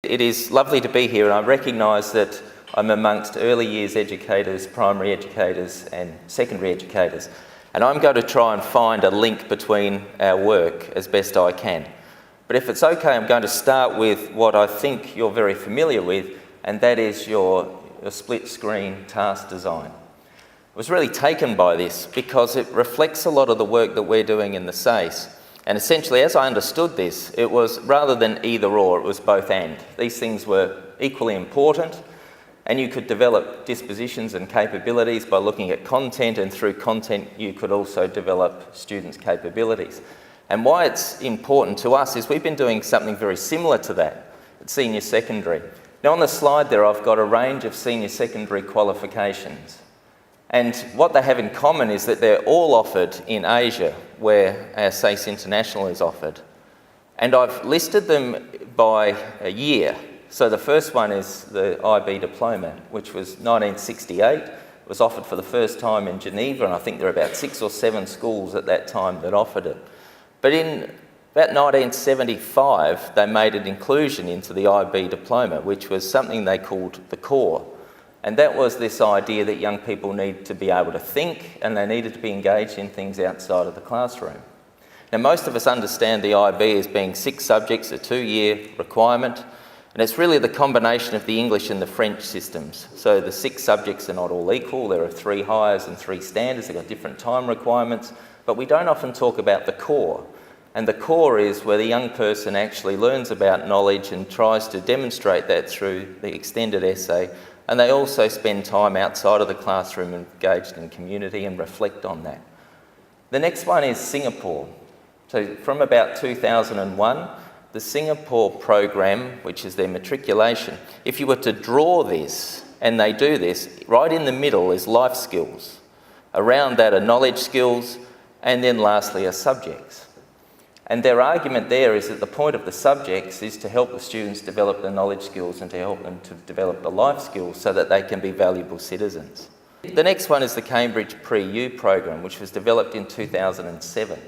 It is lovely to be here, and I recognise that I'm amongst early years educators, primary educators and secondary educators, and I'm going to try and find a link between our work as best I can. But if it's okay, I'm going to start with what I think you're very familiar with, and that is your split screen task design. I was really taken by this because it reflects a lot of the work that we're doing in the SACE. And essentially, as I understood this, it was rather than either or, it was both and. These things were equally important, and you could develop dispositions and capabilities by looking at content, and through content you could also develop students' capabilities. And why it's important to us is we've been doing something very similar to that at senior secondary. Now on the slide there I've got a range of senior secondary qualifications. And what they have in common is that they're all offered in Asia, where our SACE International is offered. And I've listed them by a year. So the first one is the IB diploma, which was 1968. It was offered for the first time in Geneva, and I think there were about 6 or 7 schools at that time that offered it. But in about 1975, they made an inclusion into the IB diploma, which was something they called the core. And that was this idea that young people need to be able to think, and they needed to be engaged in things outside of the classroom. Now most of us understand the IB as being 6 subjects, a 2-year requirement, and it's really the combination of the English and the French systems. So the 6 subjects are not all equal. There are 3 highers and 3 standards. They've got different time requirements, but we don't often talk about the core. And the core is where the young person actually learns about knowledge and tries to demonstrate that through the extended essay. And they also spend time outside of the classroom engaged in community and reflect on that. The next one is Singapore. So from about 2001, the Singapore program, which is their matriculation, if you were to draw this, and they do this, right in the middle is life skills. Around that are knowledge skills, and then lastly are subjects. And their argument there is that the point of the subjects is to help the students develop the knowledge skills and to help them to develop the life skills so that they can be valuable citizens. The next one is the Cambridge Pre-U program, which was developed in 2007.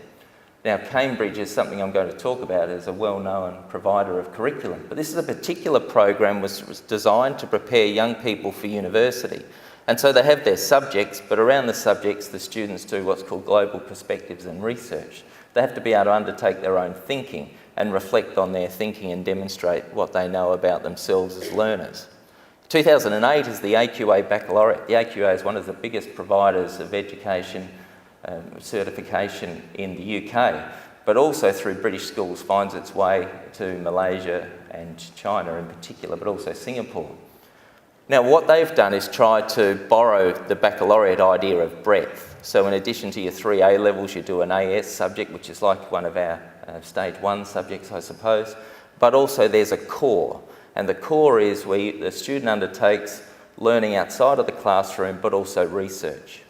Now, Cambridge is something I'm going to talk about as a well-known provider of curriculum, but this is a particular program which was designed to prepare young people for university. And so they have their subjects, but around the subjects, the students do what's called global perspectives and research. They have to be able to undertake their own thinking and reflect on their thinking and demonstrate what they know about themselves as learners. 2008 is the AQA Baccalaureate. The AQA is one of the biggest providers of education certification in the UK, but also through British schools finds its way to Malaysia and China in particular, but also Singapore. Now what they've done is try to borrow the baccalaureate idea of breadth. So in addition to your 3 A levels, you do an AS subject, which is like one of our stage 1 subjects, I suppose, but also there's a core. And the core is where the student undertakes learning outside of the classroom, but also research.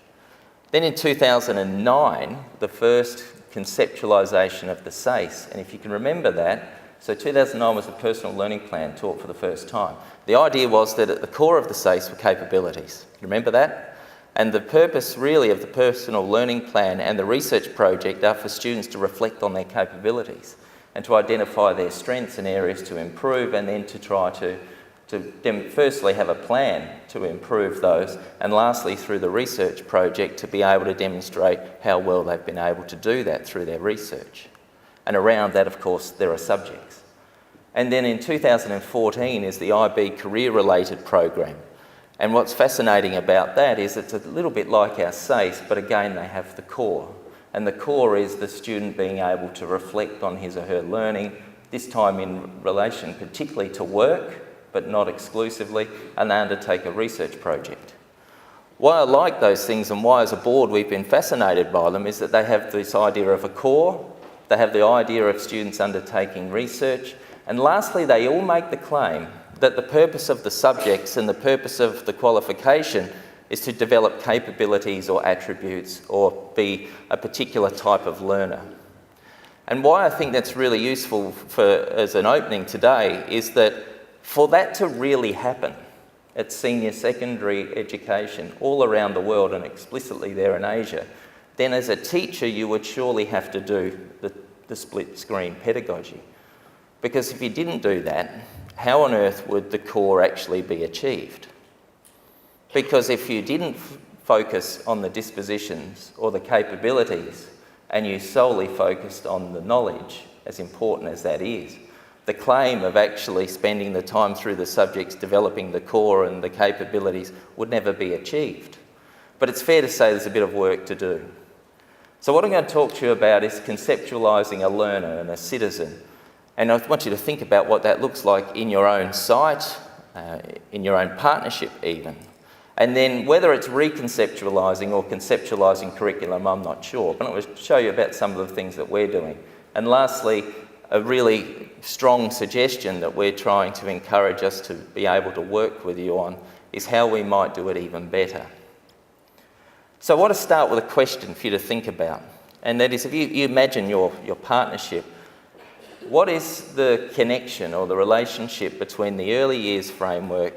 Then in 2009, the first conceptualisation of the SACE, and if you can remember that, so 2009 was the personal learning plan taught for the first time. The idea was that at the core of the SACE were capabilities. Remember that? And the purpose really of the personal learning plan and the research project are for students to reflect on their capabilities and to identify their strengths and areas to improve, and then to try to firstly have a plan to improve those, and lastly through the research project to be able to demonstrate how well they've been able to do that through their research. And around that, of course, there are subjects. And then in 2014 is the IB career-related program. And what's fascinating about that is it's a little bit like our SACE, but again they have the core. And the core is the student being able to reflect on his or her learning, this time in relation particularly to work, but not exclusively, and they undertake a research project. Why I like those things and why as a board we've been fascinated by them is that they have this idea of a core, they have the idea of students undertaking research, and lastly they all make the claim that the purpose of the subjects and the purpose of the qualification is to develop capabilities or attributes or be a particular type of learner. And why I think that's really useful as an opening today is that for that to really happen at senior secondary education all around the world and explicitly there in Asia, then as a teacher you would surely have to do the split screen pedagogy. Because if you didn't do that, how on earth would the core actually be achieved? Because if you didn't focus on the dispositions or the capabilities and you solely focused on the knowledge, as important as that is, the claim of actually spending the time through the subjects developing the core and the capabilities would never be achieved. But it's fair to say there's a bit of work to do. So what I'm going to talk to you about is conceptualising a learner and a citizen. And I want you to think about what that looks like in your own site, in your own partnership even. And then whether it's reconceptualising or conceptualising curriculum, I'm not sure. But I'm going to show you about some of the things that we're doing. And lastly, a really strong suggestion that we're trying to encourage us to be able to work with you on is how we might do it even better. So I want to start with a question for you to think about. And that is, if you imagine your partnership, what is the connection or the relationship between the early years framework,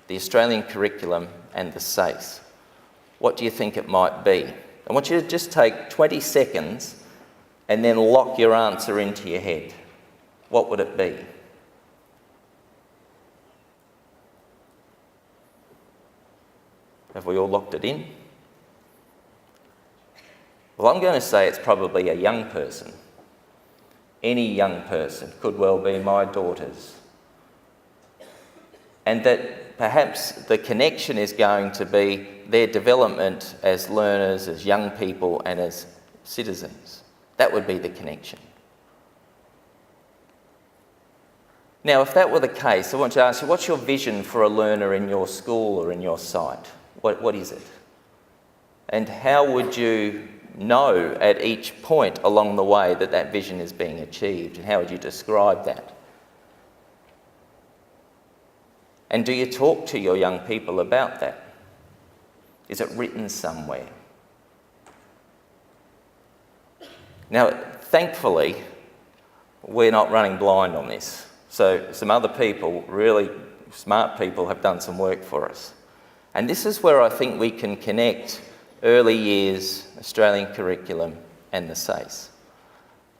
the Australian curriculum and the SACE? What do you think it might be? I want you to just take 20 seconds and then lock your answer into your head. What would it be? Have we all locked it in? Well, I'm going to say it's probably a young person. Any young person, could well be my daughters. And that perhaps the connection is going to be their development as learners, as young people and as citizens. That would be the connection. Now, if that were the case, I want to ask you, what's your vision for a learner in your school or in your site? What is it? And how would you know at each point along the way that that vision is being achieved? And how would you describe that? And do you talk to your young people about that? Is it written somewhere? Now, thankfully, we're not running blind on this. So some other people, really smart people, have done some work for us. And this is where I think we can connect early years, Australian curriculum and the SACE.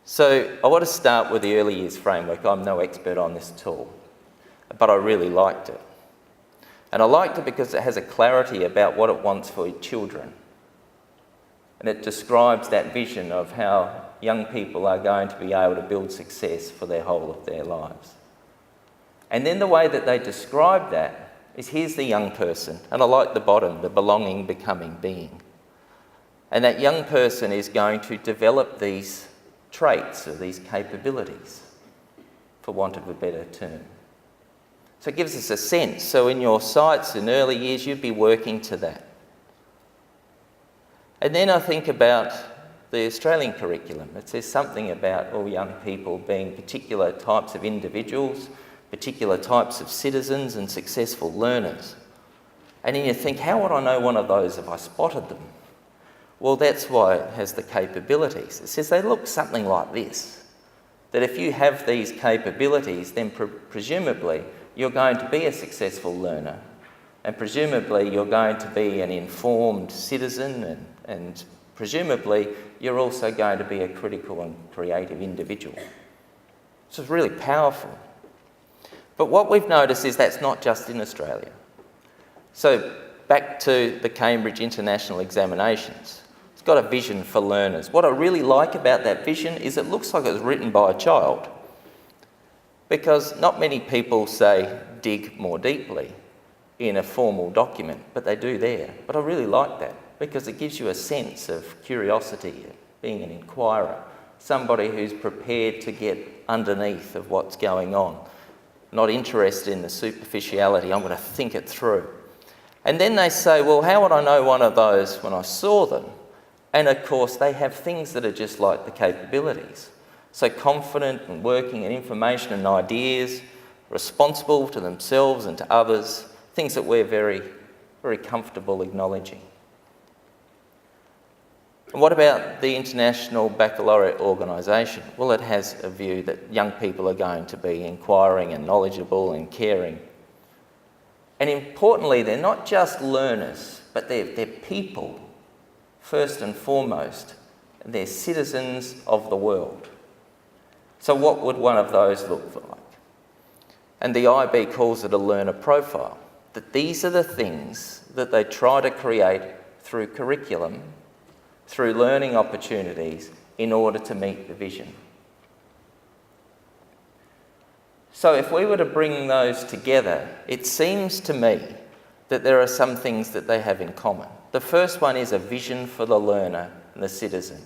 So I want to start with the early years framework. I'm no expert on this at all, but I really liked it. And I liked it because it has a clarity about what it wants for children. And it describes that vision of how young people are going to be able to build success for their whole of their lives. And then the way that they describe that is, here's the young person, and I like the bottom, the belonging, becoming, being. And that young person is going to develop these traits or these capabilities, for want of a better term. So it gives us a sense. So in your sites in early years, you'd be working to that. And then I think about the Australian curriculum. It says something about all young people being particular types of individuals, particular types of citizens and successful learners. And then you think, how would I know one of those if I spotted them? Well, that's why it has the capabilities. It says they look something like this. That if you have these capabilities, then presumably you're going to be a successful learner. And presumably you're going to be an informed citizen, and presumably you're also going to be a critical and creative individual. So it's really powerful. But what we've noticed is that's not just in Australia. So back to the Cambridge International Examinations. It's got a vision for learners. What I really like about that vision is it looks like it was written by a child. Because not many people say dig more deeply in a formal document, but they do there. But I really like that because it gives you a sense of curiosity, being an inquirer, somebody who's prepared to get underneath of what's going on. Not interested in the superficiality, I'm going to think it through. And then they say, well, how would I know one of those when I saw them? And of course, they have things that are just like the capabilities. So confident and working in information and ideas, responsible to themselves and to others, things that we're very, very comfortable acknowledging. And what about the International Baccalaureate Organisation? Well, it has a view that young people are going to be inquiring and knowledgeable and caring. And importantly, they're not just learners, but they're people, first and foremost. They're citizens of the world. So what would one of those look like? and the IB calls it a learner profile. That these are the things that they try to create through curriculum, through learning opportunities, in order to meet the vision. So if we were to bring those together, it seems to me that there are some things that they have in common. The first one is a vision for the learner and the citizen.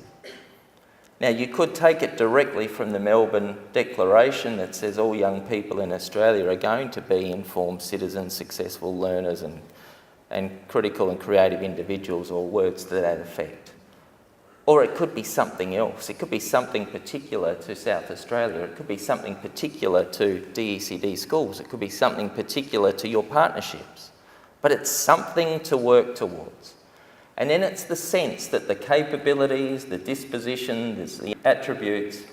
Now, you could take it directly from the Melbourne Declaration that says all young people in Australia are going to be informed citizens, successful learners and critical and creative individuals, or words to that effect. Or it could be something else. It could be something particular to South Australia. It could be something particular to DECD schools. It could be something particular to your partnerships. But it's something to work towards. And then it's the sense that the capabilities, the dispositions, the attributes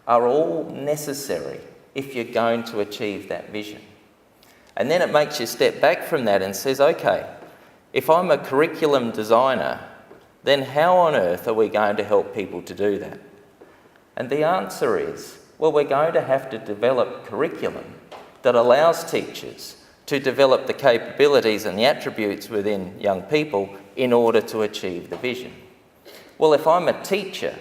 are all necessary if you're going to achieve that vision. And then it makes you step back from that and says, okay, if I'm a curriculum designer, then how on earth are we going to help people to do that? And the answer is, well, we're going to have to develop curriculum that allows teachers to develop the capabilities and the attributes within young people in order to achieve the vision. Well, if I'm a teacher,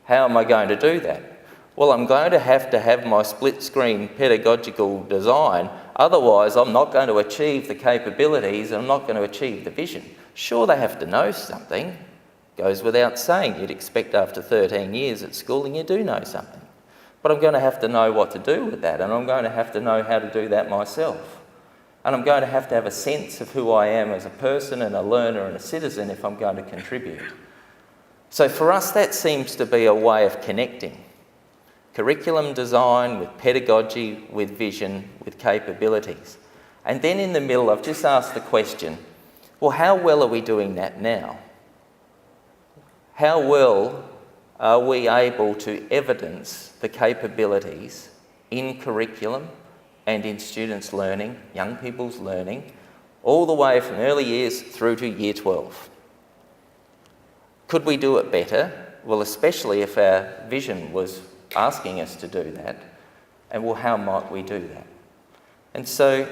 how am I going to do that? Well, I'm going to have my split-screen pedagogical design, otherwise I'm not going to achieve the capabilities and I'm not going to achieve the vision. Sure, they have to know something. Goes without saying. You'd expect after 13 years at schooling you do know something. But I'm going to have to know what to do with that, and I'm going to have to know how to do that myself. And I'm going to have a sense of who I am as a person and a learner and a citizen if I'm going to contribute. So for us, that seems to be a way of connecting curriculum design with pedagogy, with vision, with capabilities. And then in the middle, I've just asked the question, well, how well are we doing that now? How well are we able to evidence the capabilities in curriculum and in students' learning, young people's learning, all the way from early years through to year 12? Could we do it better? Well, especially if our vision was asking us to do that. And well, how might we do that? And so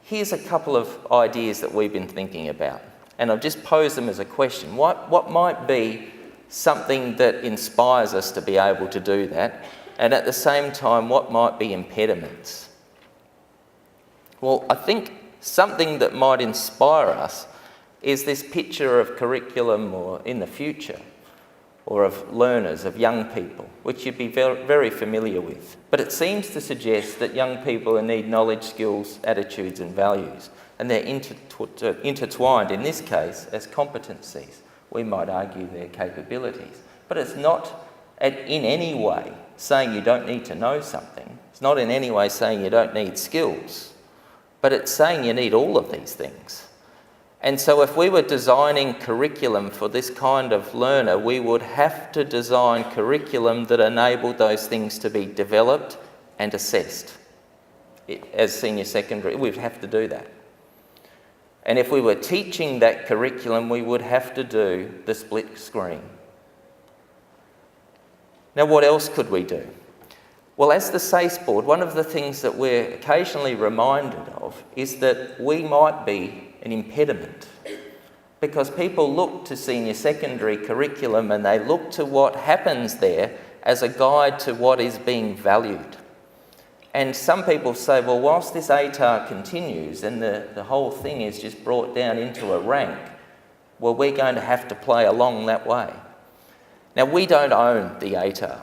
here's a couple of ideas that we've been thinking about. And I've just posed them as a question. What might be something that inspires us to be able to do that? And at the same time, what might be impediments? Well, I think something that might inspire us is this picture of curriculum or in the future, or of learners, of young people, which you'd be very, very familiar with. But it seems to suggest that young people need knowledge, skills, attitudes and values. And they're intertwined, in this case, as competencies. We might argue they're capabilities. But it's not in any way saying you don't need to know something. It's not in any way saying you don't need skills. But it's saying you need all of these things. And so if we were designing curriculum for this kind of learner, we would have to design curriculum that enabled those things to be developed and assessed. As senior secondary, we'd have to do that. And if we were teaching that curriculum, we would have to do the split screen. Now, what else could we do? Well, as the SACE board, one of the things that we're occasionally reminded of is that we might be an impediment, because people look to senior secondary curriculum and they look to what happens there as a guide to what is being valued. And some people say, well, whilst this ATAR continues and the whole thing is just brought down into a rank, well, we're going to have to play along that way. Now, we don't own the ATAR.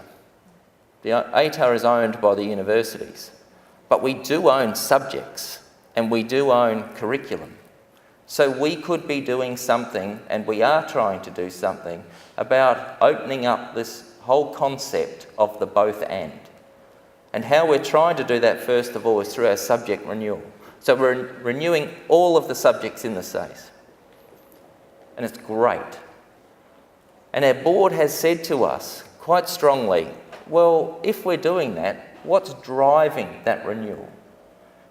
The ATAR is owned by the universities, but we do own subjects and we do own curriculum. So we could be doing something, and we are trying to do something, about opening up this whole concept of the both and. And how we're trying to do that, first of all, is through our subject renewal. So we're renewing all of the subjects in the SACE. And it's great. And our board has said to us quite strongly, well, if we're doing that, what's driving that renewal?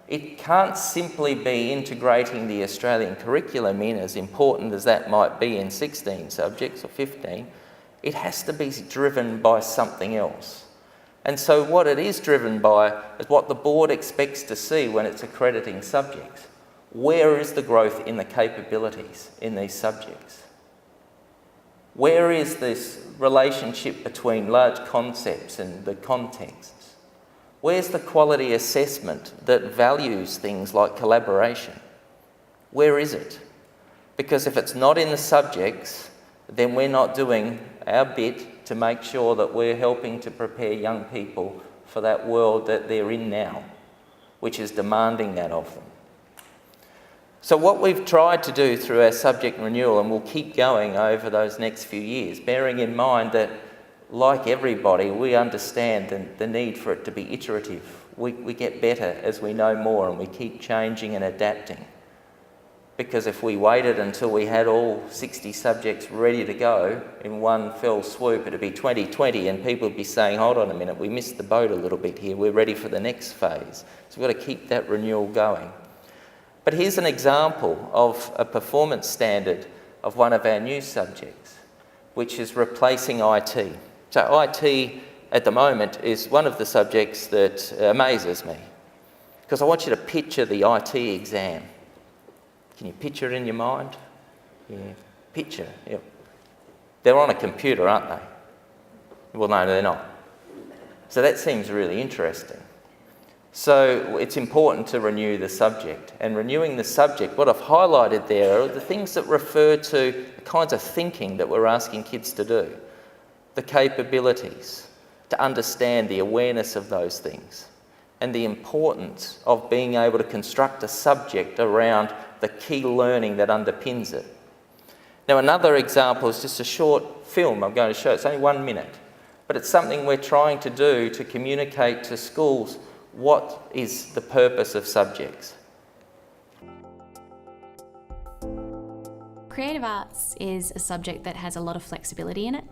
It can't simply be integrating the Australian curriculum in, as important as that might be in 16 subjects or 15. It has to be driven by something else. And so what it is driven by is what the board expects to see when it's accrediting subjects. Where is the growth in the capabilities in these subjects? Where is this relationship between large concepts and the contexts? Where's the quality assessment that values things like collaboration? Where is it? Because if it's not in the subjects, then we're not doing our bit to make sure that we're helping to prepare young people for that world that they're in now, which is demanding that of them. So what we've tried to do through our subject renewal, and we'll keep going over those next few years, bearing in mind that, like everybody, we understand the need for it to be iterative. We get better as we know more, and we keep changing and adapting. Because if we waited until we had all 60 subjects ready to go in one fell swoop, it'd be 2020 and people would be saying, hold on a minute, we missed the boat a little bit here, we're ready for the next phase. So we've got to keep that renewal going. But here's an example of a performance standard of one of our new subjects, which is replacing IT. So IT at the moment is one of the subjects that amazes me, because I want you to picture the IT exam. Can you picture it in your mind? Yeah, picture. Yep. They're on a computer, aren't they? Well, no, they're not. So that seems really interesting. So it's important to renew the subject. And renewing the subject, what I've highlighted there are the things that refer to the kinds of thinking that we're asking kids to do, the capabilities, to understand the awareness of those things, and the importance of being able to construct a subject around the key learning that underpins it. Now, another example is just a short film I'm going to show. It's only 1 minute, but it's something we're trying to do to communicate to schools what is the purpose of subjects. Creative arts is a subject that has a lot of flexibility in it.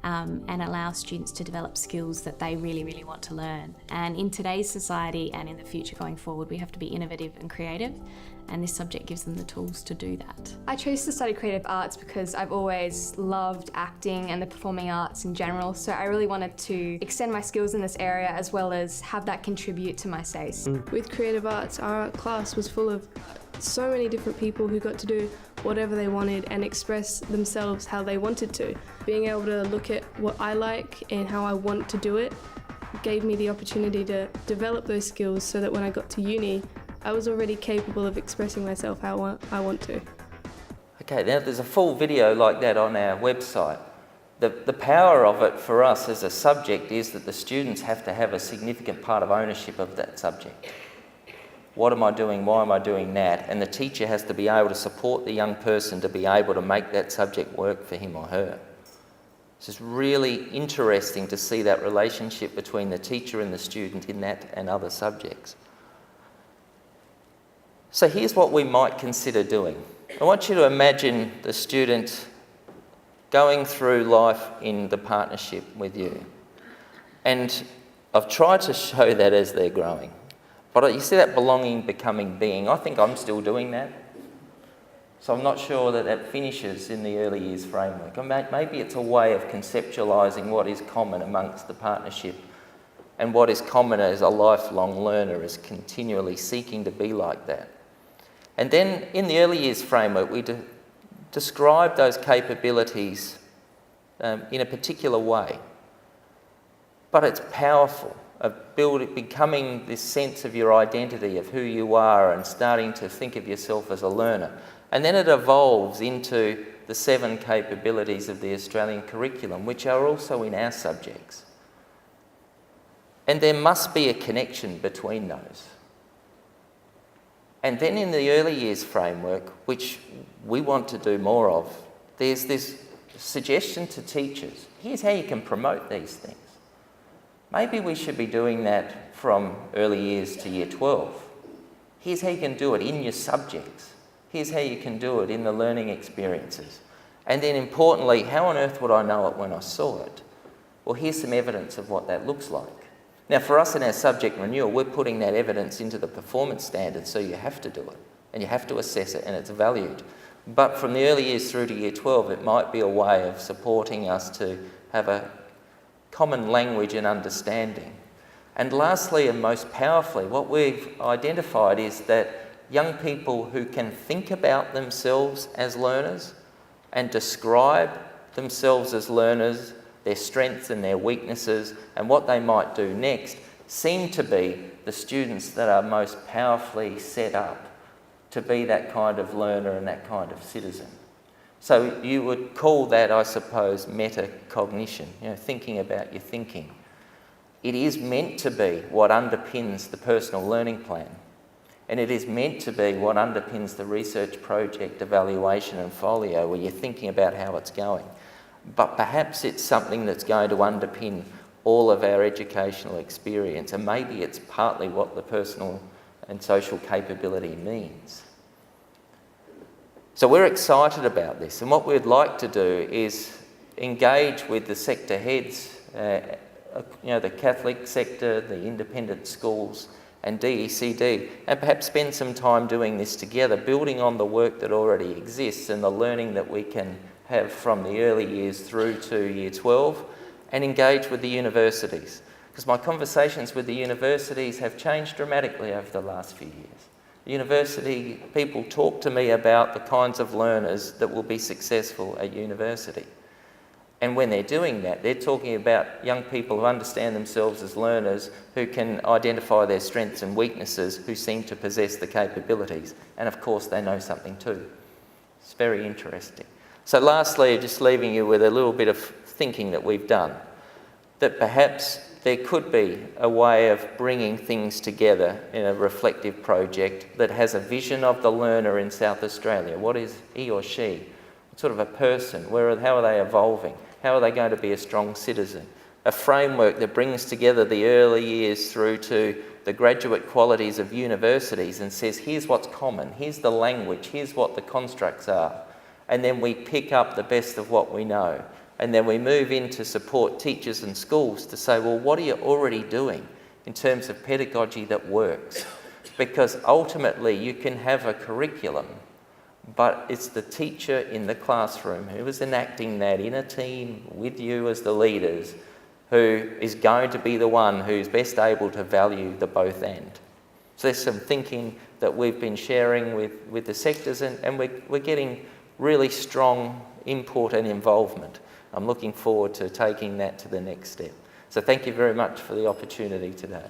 And allows students to develop skills that they really, really want to learn. And in today's society and in the future going forward, we have to be innovative and creative, and this subject gives them the tools to do that. I chose to study creative arts because I've always loved acting and the performing arts in general, so I really wanted to extend my skills in this area as well as have that contribute to my SACE. With creative arts, our art class was full of so many different people who got to do whatever they wanted and express themselves how they wanted to. Being able to look at what I like and how I want to do it gave me the opportunity to develop those skills so that when I got to uni, I was already capable of expressing myself how I want to. Okay, now there's a full video like that on our website. The power of it for us as a subject is that the students have to have a significant part of ownership of that subject. What am I doing? Why am I doing that? And the teacher has to be able to support the young person to be able to make that subject work for him or her. It's just really interesting to see that relationship between the teacher and the student in that and other subjects. So here's what we might consider doing. I want you to imagine the student going through life in the partnership with you. And I've tried to show that as they're growing. But you see that belonging, becoming, being. I think I'm still doing that. So I'm not sure that that finishes in the early years framework. Maybe it's a way of conceptualising what is common amongst the partnership, and what is common as a lifelong learner is continually seeking to be like that. And then in the early years framework, we describe those capabilities in a particular way. But it's powerful. Of becoming this sense of your identity, of who you are, and starting to think of yourself as a learner. And then it evolves into the 7 capabilities of the Australian curriculum, which are also in our subjects. And there must be a connection between those. And then in the early years framework, which we want to do more of, there's this suggestion to teachers. Here's how you can promote these things. Maybe we should be doing that from early years to year 12. Here's how you can do it in your subjects. Here's how you can do it in the learning experiences. And then importantly, how on earth would I know it when I saw it? Well, here's some evidence of what that looks like. Now, for us in our subject renewal, we're putting that evidence into the performance standards, so you have to do it, and you have to assess it, and it's valued. But from the early years through to year 12, it might be a way of supporting us to have a common language and understanding And lastly and most powerfully, what we've identified is that young people who can think about themselves as learners and describe themselves as learners, their strengths and their weaknesses, and what they might do next, seem to be the students that are most powerfully set up to be that kind of learner and that kind of citizen. So you would call that, I suppose, metacognition, thinking about your thinking. It is meant to be what underpins the personal learning plan, and it is meant to be what underpins the research project evaluation and folio, where you're thinking about how it's going. But perhaps it's something that's going to underpin all of our educational experience, and maybe it's partly what the personal and social capability means. So we're excited about this, and what we'd like to do is engage with the sector heads, the Catholic sector, the independent schools and DECD, and perhaps spend some time doing this together, building on the work that already exists and the learning that we can have from the early years through to Year 12, and engage with the universities. Because my conversations with the universities have changed dramatically over the last few years. University people talk to me about the kinds of learners that will be successful at university. And when they're doing that, they're talking about young people who understand themselves as learners, who can identify their strengths and weaknesses, who seem to possess the capabilities. And of course, they know something too. It's very interesting. So lastly, just leaving you with a little bit of thinking that we've done, that perhaps there could be a way of bringing things together in a reflective project that has a vision of the learner in South Australia. What is he or she? What sort of a person? How are they evolving? How are they going to be a strong citizen? A framework that brings together the early years through to the graduate qualities of universities and says, here's what's common, here's the language, here's what the constructs are. And then we pick up the best of what we know. And then we move in to support teachers and schools to say, well, what are you already doing in terms of pedagogy that works? Because ultimately you can have a curriculum, but it's the teacher in the classroom who is enacting that in a team with you as the leaders who is going to be the one who's best able to value the both and. So there's some thinking that we've been sharing with the sectors, and we're getting really strong input and involvement. I'm looking forward to taking that to the next step. So thank you very much for the opportunity today.